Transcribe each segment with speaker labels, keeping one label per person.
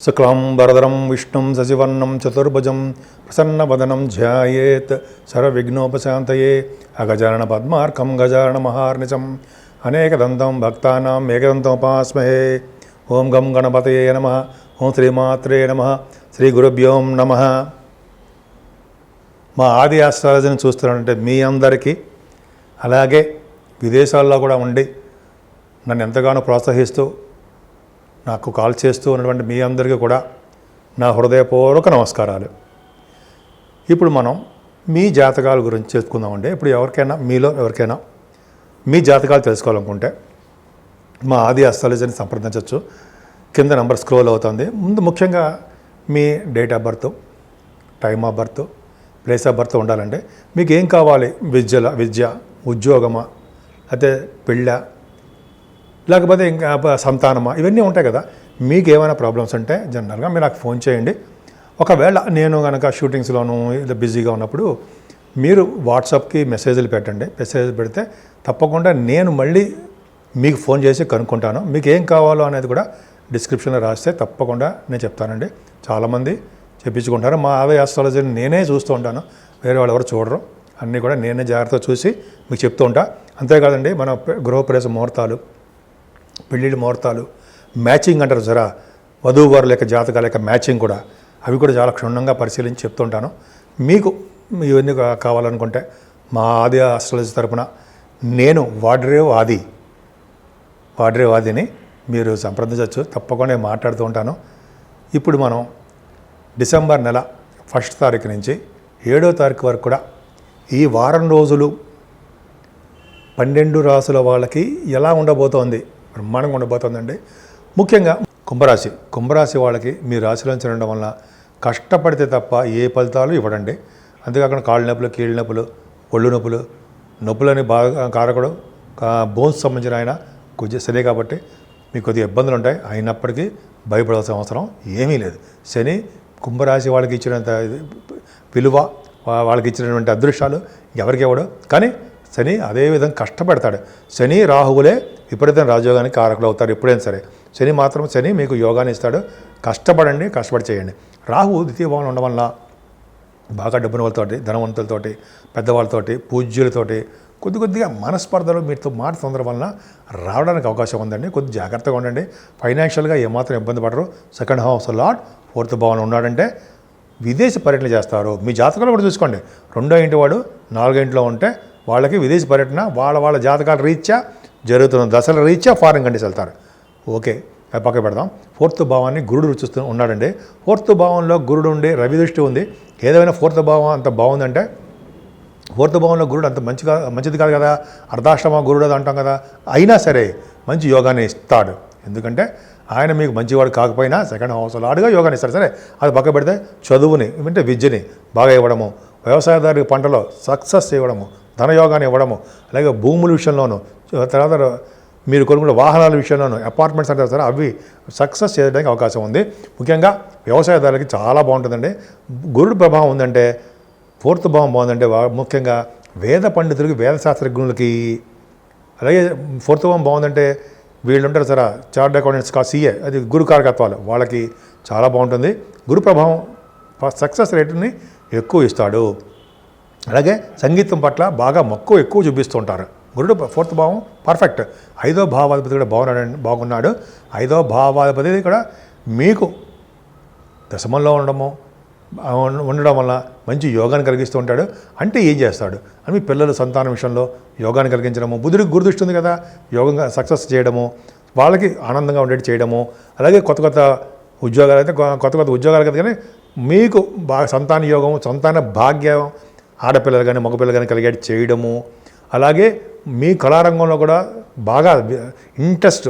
Speaker 1: శుక్లాంబరధరం విష్ణుం శశివర్ణం చతుర్భుజం ప్రసన్నవదనం ధ్యాయేత్ సర్వవిఘ్నోపశాంతయే అగజానన పద్మార్కం గజానన మహార్నిశం అనేకదంతం భక్తానాం ఏకదంతముపాస్మహే. ఓం గం గణపతయే నమః. ఓం శ్రీమాత్రే నమః. శ్రీ గురుభ్యోం నమః. మా ఆది ఆస్ట్రాలజీని చూస్తున్నారంటే మీ అందరికీ, అలాగే విదేశాల్లో కూడా ఉండి నన్ను ఎంతగానో ప్రోత్సహిస్తూ నాకు కాల్ చేస్తూ ఉన్నటువంటి మీ అందరికీ కూడా నా హృదయపూర్వక నమస్కారాలు. ఇప్పుడు మనం మీ జాతకాల గురించి చెప్పుకుందామండి. ఇప్పుడు మీలో ఎవరికైనా మీ జాతకాలు తెలుసుకోవాలనుకుంటే మా ఆది ఆస్ట్రాలజీని సంప్రదించవచ్చు. కింద నెంబర్ స్క్రోల్ అవుతుంది. ముందు ముఖ్యంగా మీ date of birth, time of birth, place of birth ఉండాలంటే మీకు ఏం కావాలి, విద్య, ఉద్యోగమా, అయితే పెళ్ళ, లేకపోతే ఇంకా సంతానమా, ఇవన్నీ ఉంటాయి కదా. మీకు ఏమైనా ప్రాబ్లమ్స్ ఉంటే జనరల్గా మీరు నాకు ఫోన్ చేయండి. ఒకవేళ నేను కనుక షూటింగ్స్లోనూ ఇలా బిజీగా ఉన్నప్పుడు మీరు వాట్సాప్కి మెసేజ్లు పెట్టండి. మెసేజ్ పెడితే తప్పకుండా నేను మళ్ళీ మీకు ఫోన్ చేసి కనుక్కుంటాను. మీకు ఏం కావాలో అనేది కూడా డిస్క్రిప్షన్లో రాస్తే తప్పకుండా నేను చెప్తానండి. చాలామంది చెప్పించుకుంటారు. మా ఆది ఆస్ట్రాలజీని నేనే చూస్తూ ఉంటాను, వేరే వాళ్ళు ఎవరు చూడరు. అన్నీ కూడా నేనే జాగ్రత్తగా చూసి మీకు చెప్తూ ఉంటా. అంతేకాదండి, మన గృహప్రవేశ ముహూర్తాలు, పెళ్ళిళ్ళ ముహూర్తాలు, మ్యాచింగ్ అంటారు సరే, వధువు వారు లేక జాతకాల యొక్క మ్యాచింగ్ కూడా, అవి కూడా చాలా క్షుణ్ణంగా పరిశీలించి చెప్తుంటాను. మీకు ఇవన్నీ కావాలనుకుంటే మా ఆది ఆస్ట్రాలజీ తరపున నేను వాడ్రేవ్ ఆదిని మీరు సంప్రదించవచ్చు. తప్పకుండా నేను మాట్లాడుతూ ఉంటాను. ఇప్పుడు మనం డిసెంబర్ నెల 1వ తారీఖు నుంచి 7వ తారీఖు వరకు కూడా ఈ వారం రోజులు 12 రాసుల వాళ్ళకి ఎలా ఉండబోతోంది, బ్రహ్మాండంగా ఉండబోతోందండి. ముఖ్యంగా కుంభరాశి వాళ్ళకి మీ రాశిలో ఉండడం వల్ల కష్టపడితే తప్ప ఏ ఫలితాలు ఇవ్వడండి. అంతేకాకుండా కాళ్ళ నొప్పులు, కీళ్ళ నొప్పులు, ఒళ్ళు నొప్పులని బాగా కారకుడు బోన్స్ సంబంధించిన ఆయన కొంచెం శని కాబట్టి మీకు కొద్దిగా ఇబ్బందులు ఉంటాయి. అయినప్పటికీ భయపడాల్సిన అవసరం ఏమీ లేదు. శని కుంభరాశి వాళ్ళకి ఇచ్చినంత విలువ, వాళ్ళకి ఇచ్చినటువంటి అదృష్టాలు ఎవరికి ఇవ్వడు. కానీ శని అదేవిధంగా కష్టపడతాడు. శని రాహువులే విపరీతం రాజయోగానికి కారకులు అవుతారు ఎప్పుడైనా సరే. శని మీకు యోగాన్ని ఇస్తాడు. కష్టపడండి, కష్టపడి చేయండి. రాహువు ద్వితీయ భావంలో ఉండడం వల్ల బాగా డబ్బున వాళ్ళతోటి, ధనవంతులతోటి, పెద్దవాళ్ళతోటి, పూజ్యులతోటి కొద్దిగా మనస్పర్ధలు మీతో మాట తొందర వలన రావడానికి అవకాశం ఉందండి. కొద్ది జాగ్రత్తగా ఉండండి. ఫైనాన్షియల్గా ఏమాత్రం ఇబ్బంది పడరు. సెకండ్ హౌస్ లార్డ్ 4th భావంలో ఉన్నాడంటే విదేశీ పర్యటన చేస్తారు. మీ జాతకాలు కూడా చూసుకోండి. 2వ ఇంటి వాడు 4వ ఇంట్లో ఉంటే వాళ్ళకి విదేశీ పర్యటన వాళ్ళ జాతకాల రీత్యా జరుగుతున్న దశల రీత్యా ఫారిన్ కంట్రీస్ వెళ్తారు. ఓకే, అది పక్క పెడదాం. 4th భావాన్ని గురుడు రుచిస్తూ ఉన్నాడండి. 4th భావంలో గురుడు ఉండి రవి దృష్టి ఉంది. ఏదైనా 4th భావం అంత బాగుందంటే, 4th భావంలో గురుడు అంత మంచిది కాదు కదా, అర్ధాష్టమ గురుడు అది అంటాం కదా. అయినా సరే మంచి యోగాన్ని ఇస్తాడు. ఎందుకంటే ఆయన మీకు మంచివాడు కాకపోయినా సెకండ్ హౌస్ లాడుగా యోగాన్ని ఇస్తాడు. సరే, అది పక్క పెడితే చదువుని అంటే విద్యని బాగా ఇవ్వడము, వ్యవసాయదారుకి పంటలో సక్సెస్ ఇవ్వడము, ధనయోగాన్ని ఇవ్వడము, అలాగే భూముల విషయంలోనూ, తర్వాత మీరు కొనుక్కున్న వాహనాల విషయంలోనూ, అపార్ట్మెంట్స్ అంటారు సరే, అవి సక్సెస్ చేయడానికి అవకాశం ఉంది. ముఖ్యంగా వ్యవసాయదారులకి చాలా బాగుంటుందండి. గురుడు ప్రభావం ఉందంటే, 4th భావం బాగుందంటే ముఖ్యంగా వేద పండితులకి, వేద శాస్త్రజ్ఞులకి, అలాగే 4th భావం బాగుందంటే వీళ్ళు ఉంటారు సరే, చార్ట్ అకౌంటెంట్స్ CA, అది గురు కారకత్వాలు, వాళ్ళకి చాలా బాగుంటుంది. గురు ప్రభావం సక్సెస్ రేటుని ఎక్కువ ఇస్తాడు. అలాగే సంగీతం పట్ల బాగా మక్కువ ఎక్కువ చూపిస్తూ ఉంటారు. గురుడు 4th భావం పర్ఫెక్ట్. 5వ భావాధిపతి కూడా బాగున్నాడు. 5వ భావాధిపతి కూడా మీకు దశమంలో ఉండడం వల్ల మంచి యోగాన్ని కలిగిస్తూ ఉంటాడు. అంటే ఏం చేస్తాడు అని మీ పిల్లల సంతానం విషయంలో యోగాన్ని కలిగించడము, బుధుడికి గురుదృష్టి ఉంది కదా, యోగంగా సక్సెస్ చేయడము, వాళ్ళకి ఆనందంగా ఉండేది చేయడము, అలాగే కొత్త ఉద్యోగాలు అయితే కొత్త ఉద్యోగాలు కదా, కానీ మీకు బాగా సంతాన యోగము, సంతాన భాగ్యం, ఆడపిల్లలు కానీ మగపిల్లలు కానీ కలిగేది చేయడము, అలాగే మీ కళారంగంలో కూడా బాగా ఇంట్రెస్ట్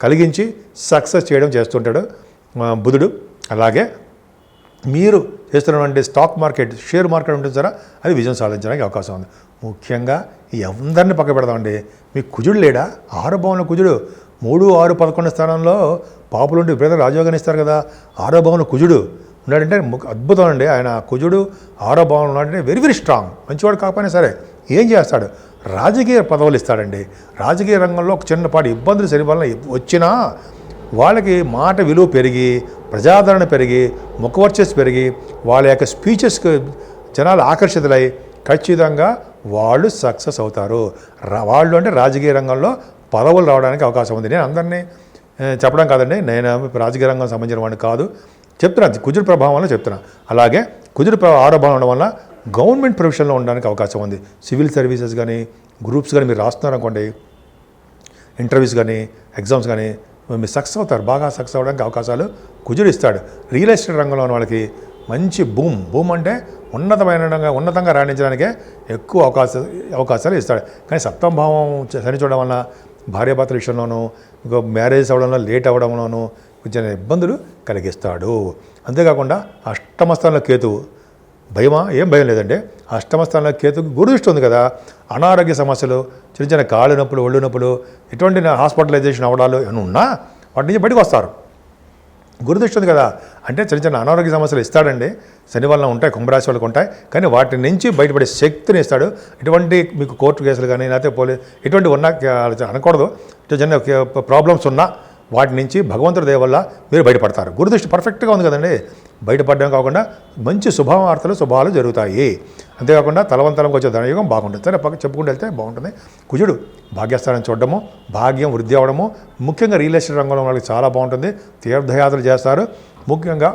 Speaker 1: కలిగించి సక్సెస్ చేయడం చేస్తుంటాడు బుధుడు. అలాగే మీరు చేస్తున్నటువంటి స్టాక్ మార్కెట్, షేర్ మార్కెట్ ఉంటుంది సారా, అది విజయం సాధించడానికి అవకాశం ఉంది. ముఖ్యంగా అందరినీ పక్క పెడదామండి. మీకు కుజుడు లేడా? 6వ భావంలో కుజుడు 3, 6, 11 స్థానంలో పాపులుండి విపరీత రాజయోగాన్ని ఇస్తారు కదా. 6వ భావంలో కుజుడు ఉన్నాడంటే అద్భుతం అండి. ఆయన కుజుడు 6వ భావంలో ఉన్నాడంటే వెరీ స్ట్రాంగ్. మంచివాడు కాకపోయినా సరే ఏం చేస్తాడు, రాజకీయ పదవులు ఇస్తాడండి. రాజకీయ రంగంలో ఒక చిన్నపాటి ఇబ్బందులు శని వలన వచ్చినా వాళ్ళకి మాట విలువ పెరిగి, ప్రజాదరణ పెరిగి, ముఖవర్చస్సు పెరిగి, వాళ్ళ యొక్క స్పీచెస్కి జనాలు ఆకర్షితులై ఖచ్చితంగా వాళ్ళు సక్సెస్ అవుతారు. వాళ్ళు అంటే రాజకీయ రంగంలో పదవులు రావడానికి అవకాశం ఉంది. నేను అందరినీ చెప్పడం కాదండి, నేను రాజకీయ రంగం సంబంధించిన వాడిని కాదు, చెప్తున్నాను కుజుడు ప్రభావం వల్ల చెప్తున్నా. అలాగే కుజుడు ఆరోభావం ఉండడం వల్ల గవర్నమెంట్ ప్రొఫెషన్లో ఉండడానికి అవకాశం ఉంది. సివిల్ సర్వీసెస్ కానీ, గ్రూప్స్ కానీ మీరు రాస్తున్నారనుకోండి, ఇంటర్వ్యూస్ కానీ, ఎగ్జామ్స్ కానీ, మీరు సక్సెస్ అవుతారు. బాగా సక్సెస్ అవ్వడానికి అవకాశాలు కుజుడు ఇస్తాడు. రియల్ ఎస్టేట్ రంగంలో ఉన్న వాళ్ళకి మంచి భూమ్ అంటే ఉన్నతంగా రాణించడానికే ఎక్కువ అవకాశాలు ఇస్తాడు. కానీ సప్తమ భావం శని చూడడం వల్ల భార్యాభర్తల విషయంలోనూ, ఇంకో మ్యారేజ్ అవ్వడంలో లేట్ అవ్వడంలోనూ కొంచెం ఇబ్బందులు కలిగిస్తాడు. అంతేకాకుండా అష్టమ స్థానంలో కేతువు, భయమా? ఏం భయం లేదంటే అష్టమ స్థానంలో కేతుకు గురుదృష్టి ఉంది కదా, అనారోగ్య సమస్యలు, చిన్న చిన్న కాళ్ళు నొప్పులు, ఒళ్ళు నొప్పులు, ఎటువంటి హాస్పిటలైజేషన్ అవ్వడాలు ఏమైనా ఉన్నా వాటి నుంచి బయటకు వస్తారు. గురుదృష్టి ఉంది కదా, అంటే చిన్న చిన్న అనారోగ్య సమస్యలు ఇస్తాడండి. శని వలన ఉంటాయి, కుంభరాశి వాళ్ళకి ఉంటాయి, కానీ వాటి నుంచి బయటపడే శక్తిని ఇస్తాడు. ఇటువంటి మీకు కోర్టు కేసులు కానీ లేకపోతే పోలీస్ ఇటువంటి ఉన్నా అనకూడదు, చిన్న ప్రాబ్లమ్స్ ఉన్నా వాటి నుంచి భగవంతుడి దయ వల్ల మీరు బయటపడతారు. గురుదృష్టి పర్ఫెక్ట్గా ఉంది కదండి, బయటపడడం కాకుండా మంచి శుభాలు జరుగుతాయి. అంతేకాకుండా తలవంతలంకి వచ్చే ధనయోగం బాగుంటుంది. సరే చెప్పుకుంటూ వెళ్తే బాగుంటుంది. కుజుడు భాగ్యస్థానం చూడడము, భాగ్యం వృద్ధి అవ్వడము, ముఖ్యంగా రియల్ ఎస్టేట్ రంగంలో వాళ్ళకి చాలా బాగుంటుంది. తీర్థయాత్రలు చేస్తారు. ముఖ్యంగా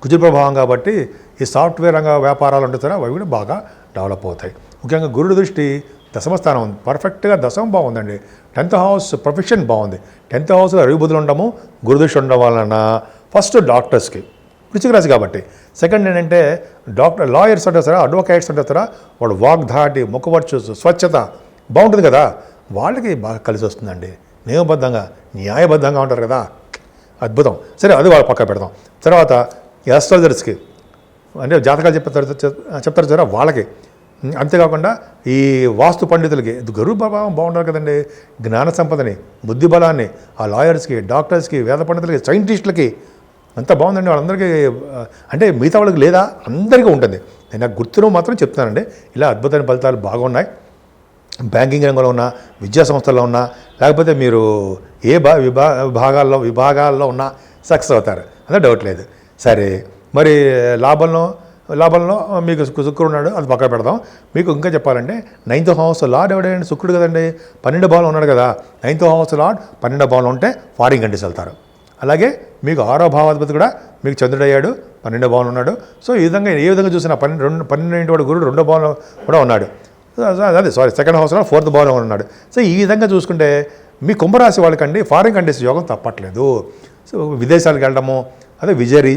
Speaker 1: కుజుడు ప్రభావం కాబట్టి ఈ సాఫ్ట్వేర్ రంగ వ్యాపారాలు ఉంటాయి, అవి కూడా బాగా డెవలప్ అవుతాయి. ముఖ్యంగా గురుడు దృష్టి దశమస్థానం ఉంది, పర్ఫెక్ట్గా దశమం బాగుందండి. 10th హౌస్ ప్రొఫెషన్ బాగుంది. 10th హౌస్లో రవిబుధులు ఉండము, గురుదృష్టి ఉండడం వలన ఫస్ట్ డాక్టర్స్కి వృశ్చిక రాశి కాబట్టి, సెకండ్ ఏంటంటే లాయర్స్ ఉంటారు సార్, అడ్వకేట్స్ ఉంటారు సార్, వాడు వాగ్ధాటి, ముఖవర్చస్సు, స్వచ్ఛత బాగుంటుంది కదా, వాళ్ళకి బాగా కలిసి వస్తుందండి. నియమబద్ధంగా న్యాయబద్ధంగా ఉంటారు కదా, అద్భుతం. సరే అది వాళ్ళు పక్క పెడతాం. తర్వాత ఆస్ట్రాలజర్స్కి అంటే జాతకాలు చెప్తారు సార్ వాళ్ళకి. అంతేకాకుండా ఈ వాస్తు పండితులకి గురు ప్రభావం బాగుంటారు కదండి, జ్ఞాన సంపదని, బుద్ధి బలాన్ని ఆ లాయర్స్కి, డాక్టర్స్కి, వేద పండితులకి, సైంటిస్టులకి అంతా బాగుందండి. వాళ్ళందరికీ అంటే మిగతా వాళ్ళకి లేదా, అందరికీ ఉంటుంది. నేను నాకు గుర్తును మాత్రం చెప్తున్నానండి. ఇలా అద్భుతమైన ఫలితాలు బాగున్నాయి. బ్యాంకింగ్ రంగంలో ఉన్న, విద్యా సంస్థల్లో ఉన్నా, లేకపోతే మీరు ఏ విభాగాల్లో ఉన్నా సక్సెస్ అవుతారు, అదే డౌట్ లేదు. సరే మరి లాభంలో మీకు శుక్రుడు ఉన్నాడు, అది పక్కన పెడదాం. మీకు ఇంకా చెప్పాలంటే 9th హౌస్ లార్డ్ ఎవడండి? శుక్రుడు కదండి. 12 భావంలో ఉన్నాడు కదా. 9th హౌస్ లార్డ్ 12 భావంలో ఉంటే ఫారిన్ కంట్రీస్ వెళ్తారు. అలాగే మీకు 6వ భావాధిపతి కూడా మీకు చంద్రుడు అయ్యాడు, 12 భావంలో ఉన్నాడు. సో ఈ విధంగా ఏ విధంగా చూసినా 12 వాడు గురుడు 2వ భావంలో కూడా ఉన్నాడు. అదే 2nd హౌస్లో 4th భావంలో ఉన్నాడు. సో ఈ విధంగా చూసుకుంటే మీ కుంభరాశి వాళ్ళకండి ఫారిన్ కంట్రీస్ యోగం తప్పట్లేదు. సో విదేశాలకు వెళ్ళడము, అదే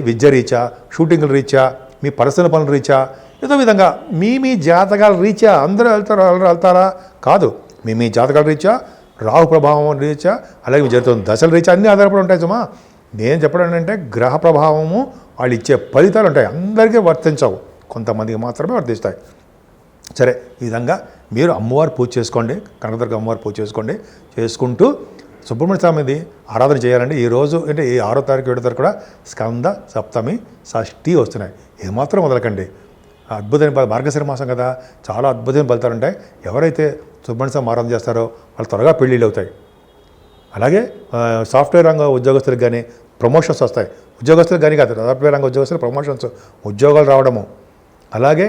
Speaker 1: విద్య రీత్యా, షూటింగ్ల రీత్యా, మీ పర్సనల్ పనుల రీత్యా, ఏదో విధంగా మీ జాతకాల రీత్యా అందరూ వెళ్తారా? కాదు. మీ జాతకాల రీత్యా, రాహు ప్రభావం రీత్యా, అలాగే జరుగుతున్న దశల రీత్యా అన్నీ ఆధారపడి ఉంటాయి సుమా. నేను చెప్పడం ఏంటంటే గ్రహ ప్రభావము వాళ్ళు ఇచ్చే ఫలితాలు ఉంటాయి, అందరికీ వర్తించవు, కొంతమందికి మాత్రమే వర్తిస్తాయి. సరే ఈ విధంగా మీరు అమ్మవారు పూజ చేసుకోండి, కనకదుర్గ అమ్మవారు పూజ చేసుకోండి. చేసుకుంటూ సుబ్రహ్మణ్య స్వామిది ఆరాధన చేయాలండి. ఈరోజు అంటే ఈ 6వ తారీఖు 7వ తారీఖు కూడా స్కంద సప్తమి షష్ఠి వస్తున్నాయి. ఏమాత్రం వదలకండి. అద్భుతమైన మార్గశిర మాసం కదా, చాలా అద్భుతమైన ఫలితాలు ఉంటాయి. ఎవరైతే సుబ్రహ్మణ్య స్వామి ఆరాధన చేస్తారో వాళ్ళు త్వరగా పెళ్ళిళ్ళు అవుతాయి. అలాగే సాఫ్ట్వేర్ రంగ ఉద్యోగస్తులకు కానీ ప్రమోషన్స్ వస్తాయి. ఉద్యోగస్తులకు కానీ కాదు, సాఫ్ట్వేర్ రంగ ఉద్యోగస్తులు ప్రమోషన్స్, ఉద్యోగాలు రావడము. అలాగే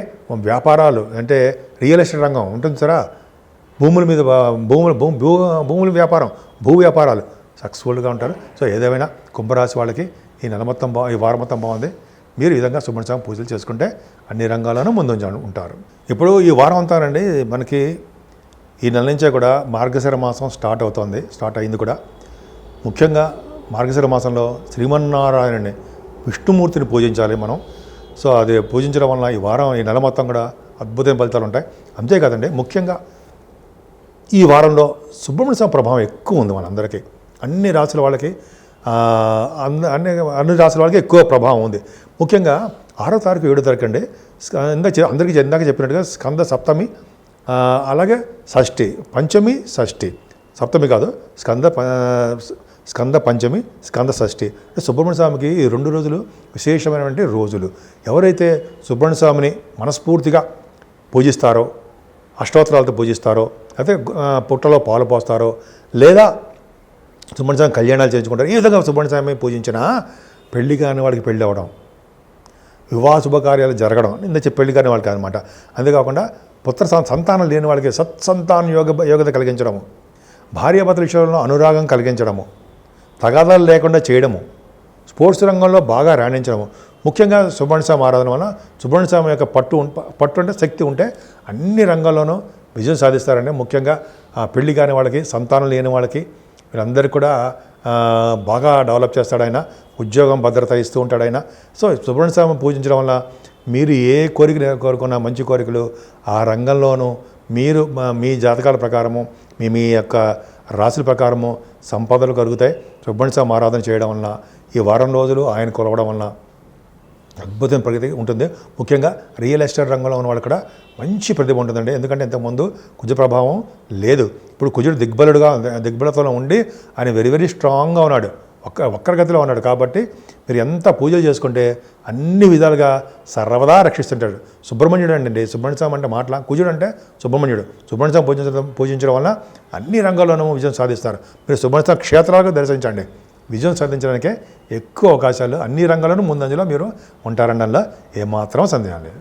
Speaker 1: వ్యాపారాలు అంటే రియల్ ఎస్టేట్ రంగం ఉంటుంది సరా, భూముల మీద భూముల వ్యాపారం, భూ వ్యాపారాలు సక్సెస్ఫుల్గా ఉంటారు. సో ఏదేమైనా కుంభరాశి వాళ్ళకి ఈ వారం మొత్తం బాగుంది. మీరు ఈ విధంగా సుబ్రహ్మణ్య స్వామి పూజలు చేసుకుంటే అన్ని రంగాల్లోనూ ముందు ఉంటారు. ఇప్పుడు ఈ వారం అంతానండి మనకి ఈ నెల నుంచే కూడా మార్గశిర మాసం స్టార్ట్ అయింది కూడా. ముఖ్యంగా మార్గశిర మాసంలో శ్రీమన్నారాయణని, విష్ణుమూర్తిని పూజించాలి మనం. సో అది పూజించడం వల్ల ఈ నెల మొత్తం కూడా అద్భుతమైన ఫలితాలు ఉంటాయి. అంతేకాదండి, ముఖ్యంగా ఈ వారంలో సుబ్రహ్మణ్య స్వామి ప్రభావం ఎక్కువ ఉంది మనందరికీ. అన్ని రాశుల వాళ్ళకి అన్ని రాశుల వాళ్ళకి ఎక్కువ ప్రభావం ఉంది. ముఖ్యంగా 6వ తారీఖు 7వ తారీఖు అండి అందరికీ ఇందాక చెప్పినట్టుగా స్కంద సప్తమి, అలాగే షష్ఠి, పంచమి షష్ఠి, సప్తమి కాదు, స్కంద పంచమి, స్కంద షష్ఠి. సుబ్రహ్మణ్య స్వామికి ఈ 2 రోజులు విశేషమైనటువంటి రోజులు. ఎవరైతే సుబ్రహ్మణ్య స్వామిని మనస్ఫూర్తిగా పూజిస్తారో, అష్టోత్తరాలతో పూజిస్తారో, అయితే పుట్టలో పాలు పోస్తారో, లేదా సుబ్రహ్మణ్య స్వామి కళ్యాణాలు చేయించుకుంటారు. ఈ విధంగా సుబ్రహ్మణ్య స్వామి పూజించిన పెళ్లి కాని వాడికి పెళ్ళి అవ్వడం, వివాహ శుభకార్యాలు జరగడం, ఇంత పెళ్లి కాని వాళ్ళకి అనమాట. అంతేకాకుండా పుత్ర సంతానం లేని వాళ్ళకి సత్సంతాన యోగ్యత కలిగించడము, భార్యాభర్తల విషయంలో అనురాగం కలిగించడము, తగాదాలు లేకుండా చేయడము, స్పోర్ట్స్ రంగంలో బాగా రాణించడము. ముఖ్యంగా సుబ్రహ్మణ్య స్వామి ఆరాధన వల్ల సుబ్రహ్మణ్య స్వామి యొక్క పట్టు అంటే శక్తి ఉంటే అన్ని రంగాల్లోనూ విజయం సాధిస్తారండి. ముఖ్యంగా పెళ్లి కాని వాళ్ళకి, సంతానం లేని వాళ్ళకి, వీళ్ళందరికీ కూడా బాగా డెవలప్ చేస్తాడు ఆయన. ఉద్యోగం భద్రత ఇస్తూ ఉంటాడు ఆయన. సో సుబ్రహ్మణ్య స్వామి పూజించడం వల్ల మీరు ఏ కోరిక కోరుకున్న మంచి కోరికలు ఆ రంగంలోనూ మీరు మీ జాతకాల ప్రకారము మీ యొక్క రాశుల ప్రకారము సంపదలు కలుగుతాయి. సుబ్రహ్మణ్య స్వామి ఆరాధన చేయడం వలన ఈ వారం రోజులు ఆయన కొలవడం వలన అద్భుతమైన ప్రగతి ఉంటుంది. ముఖ్యంగా రియల్ ఎస్టేట్ రంగంలో ఉన్న వాళ్ళు కూడా మంచి ప్రతిభ ఉంటుందండి. ఎందుకంటే ఇంతకుముందు కుజ ప్రభావం లేదు. ఇప్పుడు కుజుడు దిగ్బలతలో ఉండి ఆయన వెరీ వెరీ స్ట్రాంగ్గా ఉన్నాడు, వక్రగతిలో ఉన్నాడు. కాబట్టి మీరు ఎంత పూజలు చేసుకుంటే అన్ని విధాలుగా సర్వదా రక్షిస్తుంటాడు. సుబ్రహ్మణ్యుడు అండి, సుబ్రహ్మణ్య స్వామి అంటే మాటల, కుజుడు అంటే సుబ్రహ్మణ్యుడు. సుబ్రహ్మణ్య స్వామి పూజించడం వల్ల అన్ని రంగాల్లోనూ విజయం సాధిస్తారు. మీరు సుబ్రహ్మణ్య స్వామి క్షేత్రాలకు దర్శించండి. విజయం సాధించడానికే ఎక్కువ అవకాశాలు, అన్ని రంగాల్లోనూ ముందంజలో మీరు ఉంటారనడంలో ఏమాత్రం సందేహం లేదు.